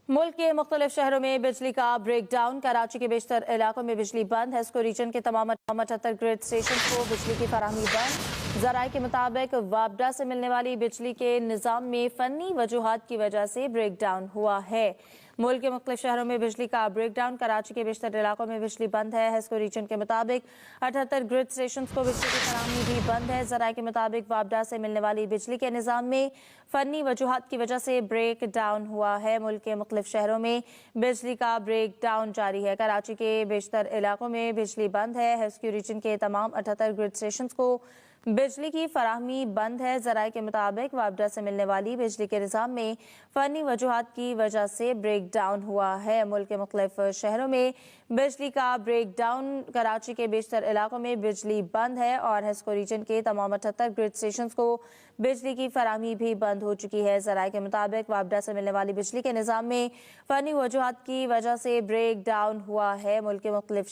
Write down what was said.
मुल्क के मुख्तलिफ शहरों में बिजली का ब्रेक डाउन। कराची के बेशतर इलाकों में बिजली बंद है। इसको रीजन के तमाम 78 ग्रिड स्टेशन को बिजली की फराहमी बंद। जराये के मुताबिक वापडा से मिलने वाली बिजली के निज़ाम में फनी वजूहात की वजह से ब्रेक डाउन हुआ है। मुल्क के मुख्तलिफ शहरों में बिजली का ब्रेक डाउन। कराची के बेशतर इलाकों में बिजली बंद है। हेस्को रीजन के मुताबिक 78 ग्रिड स्टेशन को बिजली की फराहमी भी बंद है। जराये के मुताबिक वापडा से मिलने वाली बिजली के निज़ाम में फनी वजूहात की वजह से ब्रेक डाउन हुआ है। मुल्क के मुख्तलिफ शहरों में बिजली का ब्रेक डाउन जारी है। कराची के बेशतर इलाकों में बिजली बंद है। हेस्को रीजन के तमाम 78 ग्रिड स्टेशन को बिजली की फराहमी बंद है। जराये के मुताबिक वापडा से मिलने वाली बिजली के निज़ाम में फनी वजूहात की वजह से ब्रेक डाउन हुआ है। मुल्क के मुख्तलिफ शहरों में बिजली का ब्रेक डाउन। कराची के बेशतर इलाकों में बिजली बंद है और हेस्को रीजन के तमाम 78 ग्रिड स्टेशन को बिजली की फराहमी भी बंद हो चुकी है। जराये के मुताबिक वापडा से मिलने वाली बिजली के निज़ाम में फनी वजूहात की वजह से ब्रेक डाउन हुआ है। मुल्क के मुख्तलिफ